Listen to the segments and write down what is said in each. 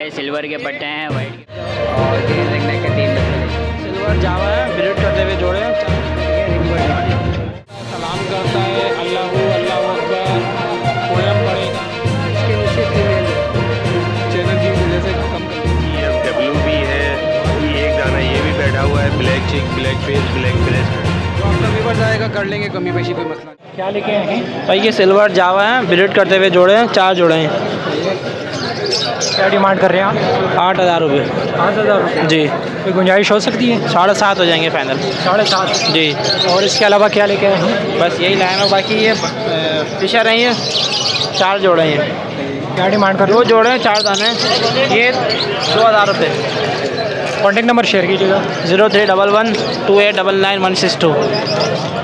Silver के पट्टे हैं, वाइट के और ग्रीन रिंग नेक के 3 बच्चे। सिल्वर जावा है, ब्रीड करते हुए जोड़े हैं। सलाम करता है अल्लाह अल्लाह अकबर, पोयम पढ़ेगा। इसके नीचे फीमेल चैनल की वजह से कम डब्लू भी है, ये एक दाना ये भी बैठा हुआ है, ब्लैक चिक, ब्लैक फेस, ब्लैक ब्रेस्ट। जो आपका व्यूवर जाएगा कर लेंगे कमी पेशी, कोई मसला नहीं। क्या लेके आए हैं भाई? ये सिल्वर जावा है, ब्रीड करते हुए जोड़े हैं, 4 जोड़े हैं। क्या डिमांड कर रहे हैं आप? 8,000 रुपये। 8,000 रुपये जी। कोई गुंजाइश हो सकती है? 7.5 हो जाएंगे फाइनल। 7.5। जी। और इसके अलावा क्या लेके आए हैं? बस यही लाइन है, बाकी ये फिशर हैं, ये 4 जोड़े हैं। क्या डिमांड कर रहे 2 जोड़े हैं, 4 दाने हैं। ये 2,000 रुपये। हो? कॉन्टेक्ट नंबर शेयर कीजिएगा। 0311 2899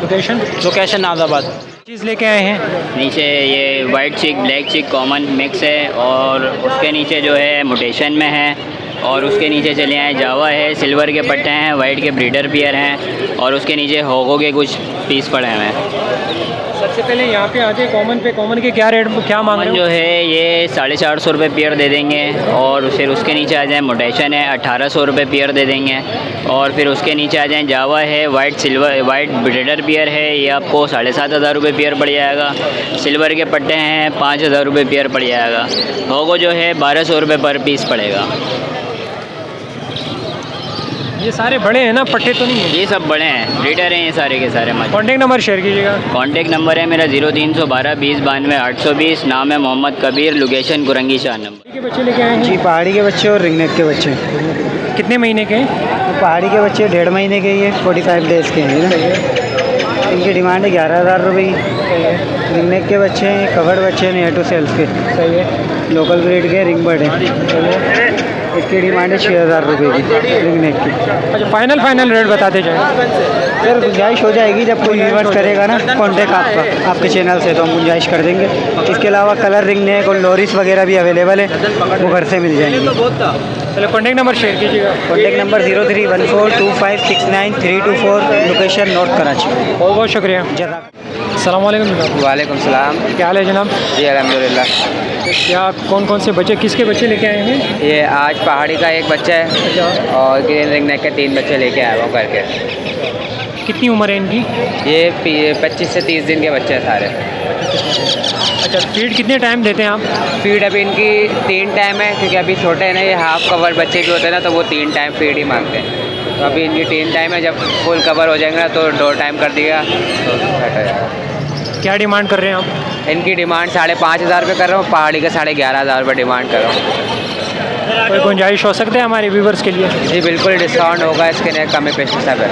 लोकेशन लोकेशन नाजाबाद। चीज़ लेके आए हैं। नीचे ये वाइट चिक ब्लैक चिक कॉमन मिक्स है, और उसके नीचे जो है मोटेशन में है, और उसके नीचे चले आए जावा है, सिल्वर के पट्टे हैं, वाइट के ब्रीडर पियर हैं, और उसके नीचे होगो के कुछ पीस पड़े हुए हैं। सबसे पहले यहाँ पे आ जाए कॉमन पे। कॉमन के क्या रेट क्या मांग रहे कॉमन हो? जो है ये 450 रुपये पेयर दे देंगे, और फिर उसके नीचे आ जाए मोटेशन है 1800 रुपये पेयर दे देंगे, और फिर उसके नीचे आ जाए जावा है, white silver white breeder pair है, ये आपको 7,500 रुपये पेयर पड़ जाएगा। सिल्वर के पट्टे हैं 5,000 रुपये पेयर पड़ जाएगा। होगो जो है 1,200 रुपये पर पीस पड़ेगा। ये सारे बड़े हैं ना, पट्टे तो नहीं है? ये सब बड़े हैं, ब्रीडर हैं ये सारे के सारे मछली। कॉन्टेक्ट नंबर शेयर कीजिएगा। कॉन्टेक्ट नंबर है मेरा 0312 20 92 820। नाम है मोहम्मद कबीर, लोकेशन कुरंगी शाह नंबर। के बच्चे लेके आए हैं? जी, पहाड़ी के बच्चे और रिंग नेक के बच्चे। कितने महीने के हैं? पहाड़ी के बच्चे 1.5 महीने के, ये 45 डेज़ के हैं ना। इनकी डिमांड है 11,000 रुपये की। रिंग नेक के बच्चे हैं, कवर्ड बच्चे हैं, नेटो सेल्स के। सही है। लोकल ब्रीड के रिंग बर्ड हैं। इसकी डिमांड है 6,000 रुपये की रिंग नेक की। अच्छा, फाइनल रेट बताते जाए। सर गुंजाइश हो जाएगी, जब कोई व्यूअर्स करेगा ना कॉन्टेक्ट आपके चैनल से, तो हम गुंजाइश कर देंगे। इसके अलावा कलर रिंग नेक और लोरिस वगैरह भी अवेलेबल है, वो घर से मिल जाएंगे। चलो कॉन्टेक्ट नंबर शेयर कीजिएगा। Contact number 03142569 location north Karachi. बहुत बहुत शुक्रिया। जज़ाक। अस्सलाम वालेकुम जनाब। वालेकुम सलाम। क्या हाल है जनाब? जी अल्हम्दुलिल्लाह। क्या कौन कौन से बच्चे, किसके बच्चे लेके आए हैं? ये आज पहाड़ी का एक बच्चा है अच्छा, और ग्रीन रिंग नेक के 3 बच्चे लेके आया हूँ करके। कितनी उम्र है इनकी? ये 25 से 30 दिन के बच्चे हैं सारे। अच्छा, फीड कितने टाइम देते हैं आप? फीड अभी इनकी 3 टाइम है, क्योंकि अभी छोटे हैं ना, ये हाफ कवर बच्चे भी होते हैं ना, तो वो 3 टाइम फीड ही मांगते हैं। तो अभी इनकी 3 टाइम है, जब फुल कवर हो जाएंगे ना तो 2 टाइम कर दिया तो सेट हो जाएगा। क्या डिमांड कर रहे हैं आप? इनकी डिमांड 5,500 रुपये कर रहा हूँ, पहाड़ी का 11,500 रुपये डिमांड कर रहा हूँ। कोई गुंजाइश हो सकता है हमारे व्यूवर्स के लिए? जी बिल्कुल डिस्काउंट होगा, इसके लिए कमी पेशी सब है।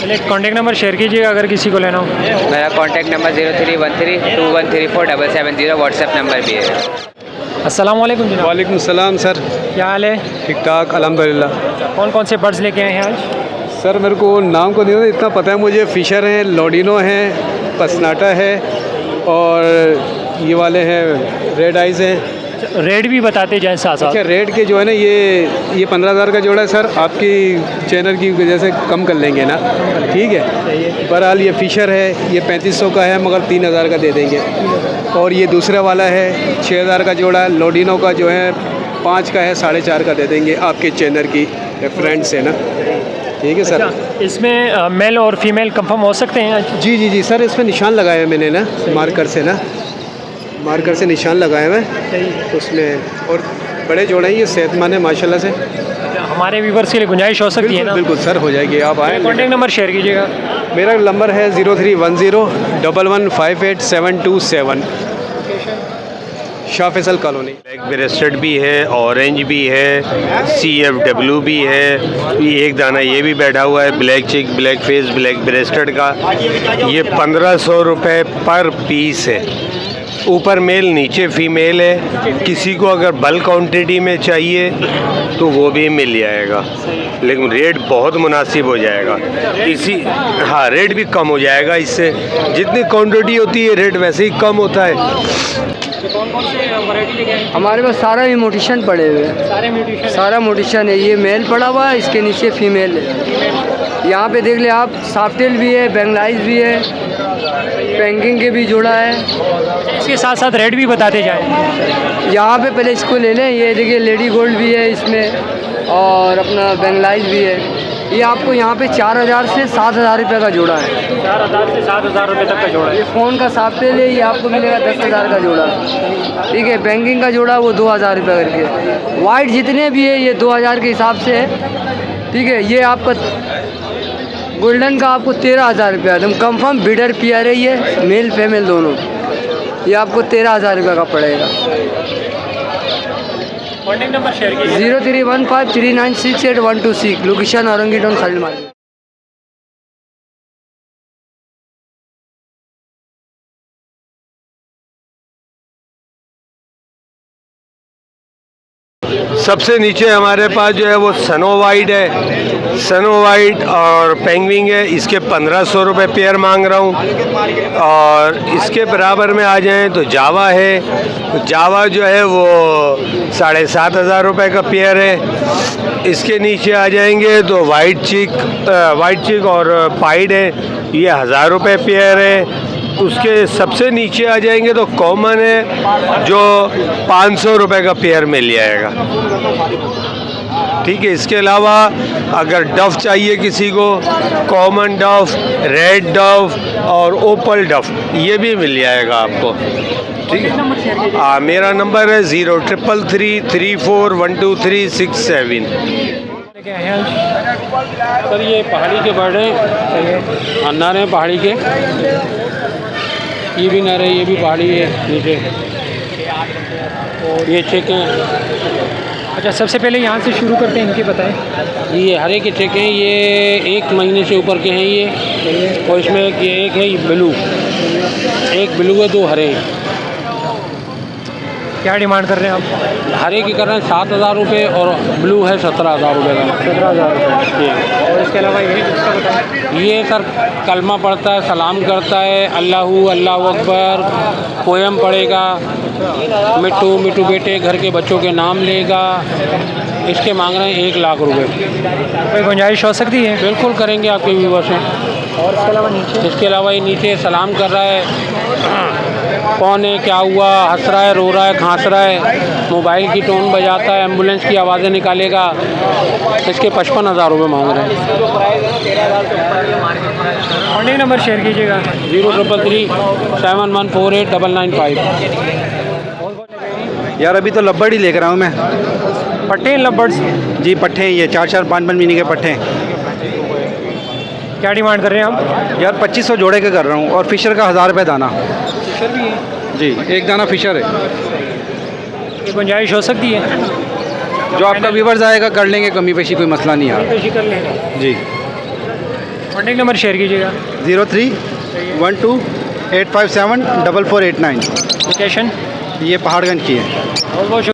चलिए कॉन्टेक्ट नंबर शेयर कीजिएगा अगर किसी को लेना हो। मेरा कॉन्टैक्ट नंबर 0313213477 व्हाट्सएप नंबर भी है। अस्सलाम वालेकुम जनाब। वालेकुम सलाम सर। क्या हाल है? ठीक ठाक अल्हम्दुलिल्लाह। कौन कौन से बर्ड्स लेके आए हैं आज? सर मेरे को नाम को नहीं होता, इतना पता है मुझे, फिशर हैं, लोडिनो हैं, पसनाटा है, और ये वाले हैं रेड आइज़ हैं। रेट भी बताते जाएँ साथ साथ। अच्छा, रेड के जो है ना, ये 15,000 का जोड़ा है सर। आपकी चैनल की वजह से कम कर लेंगे ना, ठीक है। बहरहाल ये फिशर है, ये 3500 का है, मगर 3,000 का दे देंगे। और ये दूसरा वाला है 6,000 का जोड़ा, लोडिनो का जो है 5 का है, 4.5 का दे देंगे आपके चैनल की फ्रेंड्स है ना, ठीक है सर। अच्छा, इसमें मेल और फीमेल कंफर्म हो सकते हैं? जी जी जी सर, इसमें निशान लगाए हैं मैंने ना, मार्कर से ना, मार्कर से निशान लगाए हुए हैं उसमें। और बड़े जोड़े हैं, ये सेहतमंद है माशाल्लाह से। हमारे व्यूवर्स के लिए गुंजाइश हो सकती है ना? बिल्कुल सर, हो जाएगी, आप आए। कॉन्टेक्ट नंबर शेयर कीजिएगा। मेरा नंबर है 031011587227, Shah Faisal colony. Black rested भी है, ऑरेंज भी है, CFW भी है, ये एक दाना ये भी बैठा हुआ है, ब्लैक चिक, ब्लैक फेस, ब्लैक ब्रेस्टेड का। ये 1,500 रुपये पर पीस है। ऊपर मेल नीचे फीमेल है। किसी को अगर बल्क क्वांटिटी में चाहिए तो वो भी मिल जाएगा, लेकिन रेट बहुत मुनासिब हो जाएगा। हाँ, रेट भी कम हो जाएगा इससे। जितनी क्वांटिटी होती है रेट वैसे ही कम होता है। हमारे पास सारा म्यूटेशन पड़े हुए हैं, सारा म्यूटेशन है। ये मेल पड़ा हुआ है, इसके नीचे फीमेल है। यहाँ पे देख ले आप, सॉफ्टेल भी है, बेंगलाइज भी है, पेंगिंग के भी जोड़ा है। इसके साथ साथ रेट भी बताते जाएं। यहाँ पे पहले इसको ले लें। ये देखिए लेडी गोल्ड भी है इसमें, और अपना बेंगलाइज भी है। ये आपको यहाँ पे 4000 से 7000 रुपये का जोड़ा है। 4000 से 7000 रुपये तक का जोड़ा है। ये फ़ोन का सॉफ्टेल है, ये आपको मिलेगा 10,000 का जोड़ा। ठीक है, बैंकिंग का जोड़ा वो 2000 रुपये करके। वाइट जितने भी है ये 2000 के हिसाब से है। ठीक है, ये आपका गोल्डन का आपको 13,000 रुपया एकदम कंफर्म बिडर पेयर है, ये मेल फीमेल दोनों। ये आपको 13,000 रुपये का पड़ेगा। कॉन्टैक्ट नंबर शेयर कीजिए। 03153968 location Orangi town Khalil market. सबसे नीचे हमारे पास जो है वो सनो वाइट है, सनो वाइट और पेंगविंग है। इसके 1500 रुपये पेयर मांग रहा हूँ। और इसके बराबर में आ जाएं तो जावा है, तो जावा जो है वो 7500 रुपये का पेयर है। इसके नीचे आ जाएंगे तो वाइट चिक और पाइड है, ये 1000 रुपये पेयर है। उसके सबसे नीचे आ जाएंगे तो कॉमन है जो 500 रुपये का पेयर मिल जाएगा। ठीक है, इसके अलावा अगर डफ चाहिए किसी को, कॉमन डफ, रेड डफ और ओपल डफ, ये भी मिल जाएगा आपको। ठीक है, मेरा नंबर है 0333412367। सर ये पहाड़ी के बर्ड हैं, नर हैं पहाड़ी के। ये भी नर है, ये भी पहाड़ी है नीचे। ये चेक हैं। अच्छा, सबसे पहले यहाँ से शुरू करते हैं, इनके बताएं। ये हरे के चेक हैं, ये 1 महीने से ऊपर के हैं ये। और इसमें एक है ब्लू, एक ब्लू है, 2 हरे हैं। क्या डिमांड कर रहे हैं आप? हरे की कर रहे हैं 7000 रुपये और ब्लू है 17,000 रुपये का। 17,000 रुपये। और इसके अलावा ये इसका बताएं। ये सर कलमा पढ़ता है, सलाम करता है, अल्लाहू अल्लाह अकबर, पोयम पढ़ेगा, मिट्टू मिट्टू बेटे घर के बच्चों के नाम लेगा। इसके मांग रहे हैं 1 लाख रुपए। कोई गुंजाइश हो सकती है? बिल्कुल करेंगे आपके व्यूवर से। और इसके अलावा नीचे? इसके अलावा ये नीचे सलाम कर रहा है, कौन है, क्या हुआ, हंस रहा है, रो रहा है, खांस रहा है, मोबाइल की टोन बजाता है, एम्बुलेंस की आवाज़ें निकालेगा। इसके 55,000 रुपये मांग रहे हैं। कॉन्टैक्ट नंबर शेयर कीजिएगा। 033371148995। यार अभी तो लब्बड़ ही लेकर आऊँ मैं। पट्टे लबर्ड्स? जी पट्टे, ये 4-4, 5-5 महीने के पट्टे। क्या डिमांड कर रहे हैं आप? यार 2500 जोड़े के कर रहा हूँ, और फिशर का 1000 रुपये दाना। फिशर भी है? जी, एक दाना फिशर है। ये गुंजाइश हो सकती है? जो आपका व्यूवर्स आएगा कर लेंगे, कमी पेशी कोई मसला नहीं है। पेशी कर लेंगे जी। कॉन्टैक्ट नंबर शेयर कीजिएगा। 0312857448 लोकेशन? ये पहाड़गंज की है। बहुत बहुत